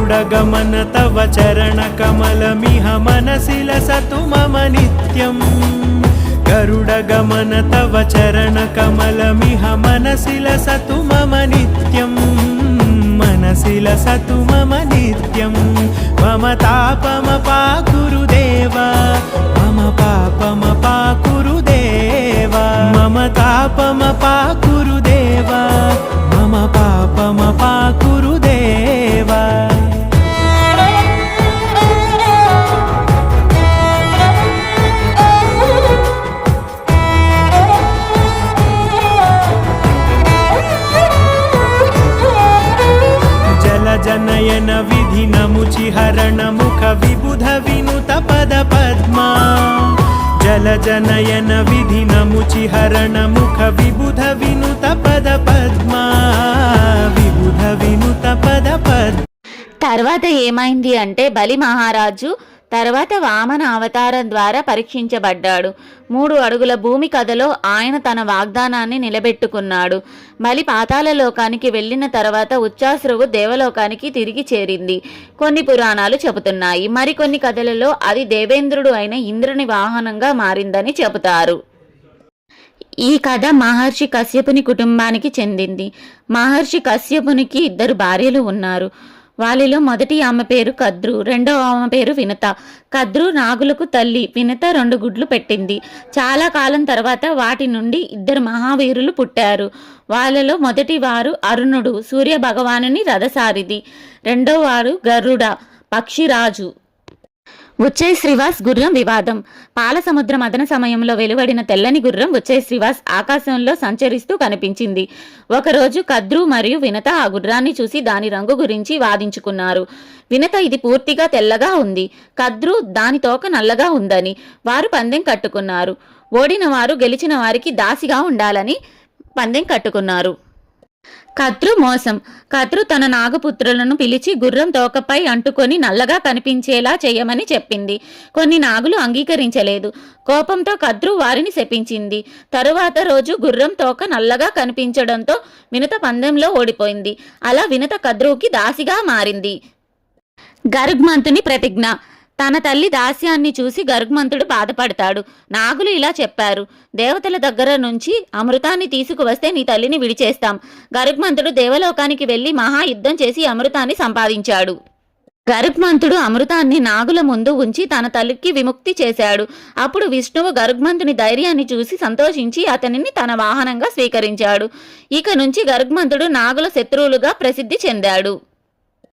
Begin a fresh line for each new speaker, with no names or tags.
गरुडगमन तव चरणकमलमिह मनसि लसतु मम नित्यम् गरुडगमन तव चरणकमलमिह मनसि लसतु मम नित्यम् मनसि लसतु मम नित्यम् मम तापमपाकुरु देव मम पापमपाकुरु देव मम तापमपाकुरु देव मम पापमपाकुरु देव जनयन विधिनमुचिहरण मुख विबुध विनुत पद पद्मा जल जनयन विधिनमुचिहरण मुख विबुध विनुत पद पद्मा विबुध विनुत पद पद्मा।
తర్వాత ఏమైంది అంటే బలి మహారాజు తర్వాత వామన అవతారం ద్వారా పరీక్షించబడ్డాడు. 3 అడుగుల భూమి కథలో ఆయన తన వాగ్దానాన్ని నిలబెట్టుకున్నాడు. బలి పాతాళ లోకానికి వెళ్ళిన తర్వాత ఉచ్చాశ్రువు దేవలోకానికి తిరిగి చేరింది కొన్ని పురాణాలు చెబుతున్నాయి. మరికొన్ని కథలలో అది దేవేంద్రుడు అయిన ఇంద్రుని వాహనంగా మారిందని చెబుతారు. ఈ కథ మహర్షి కశ్యపుని కుటుంబానికి చెందింది. మహర్షి కశ్యపునికి 2 భార్యలు ఉన్నారు. వాళ్ళలో మొదటి ఆమె పేరు కద్రు, రెండవ ఆమె పేరు వినత. కద్రు నాగులకు తల్లి, వినత 2 గుడ్లు పెట్టింది. చాలా కాలం తర్వాత వాటి నుండి 2 మహావీరులు పుట్టారు. వాళ్ళలో మొదటి వారు అరుణుడు, సూర్య భగవానుని రథసారిది. రెండో వారు గరుడ, పక్షిరాజు. ఉచ్చై శ్రీవాస్ గుర్రం వివాదం. పాలసముద్ర మదన సమయంలో వెలువడిన తెల్లని గుర్రం ఉచ్చై శ్రీవాస్ ఆకాశంలో సంచరిస్తూ కనిపించింది. ఒకరోజు కద్రు మరియు వినత ఆ గుర్రాన్ని చూసి దాని రంగు గురించి వాదించుకున్నారు. వినత ఇది పూర్తిగా తెల్లగా ఉంది, కద్రు దాని తోక నల్లగా ఉందని వారు పందెం కట్టుకున్నారు. ఓడిన వారు గెలిచిన వారికి దాసిగా ఉండాలని పందెం కట్టుకున్నారు. కద్రు మోసం. కద్రు తన నాగపుత్రులను పిలిచి గుర్రం తోకపై అంటుకొని నల్లగా కనిపించేలా చేయమని చెప్పింది. కొన్ని నాగులు అంగీకరించలేదు. కోపంతో కద్రు వారిని శపించింది. తరువాత రోజు గుర్రం తోక నల్లగా కనిపించడంతో వినత పందెంలో ఓడిపోయింది. అలా వినత కద్రుకి దాసిగా మారింది. గరుగ్మంతుని ప్రతిజ్ఞ. తన తల్లి దాస్యాన్ని చూసి గరుగ్మంతుడు బాధపడతాడు. నాగులు ఇలా చెప్పారు, దేవతల దగ్గర నుంచి అమృతాన్ని తీసుకువస్తే నీ తల్లిని విడిచేస్తాం. గరుగ్మంతుడు దేవలోకానికి వెళ్లి మహాయుద్ధం చేసి అమృతాన్ని సంపాదించాడు. గరుగ్మంతుడు అమృతాన్ని నాగుల ముందు ఉంచి తన తల్లికి విముక్తి చేశాడు. అప్పుడు విష్ణువు గరుగ్మంతుని ధైర్యాన్ని చూసి సంతోషించి అతనిని తన వాహనంగా స్వీకరించాడు. ఇక నుంచి గరుగ్మంతుడు నాగుల శత్రువులుగా ప్రసిద్ధి చెందాడు.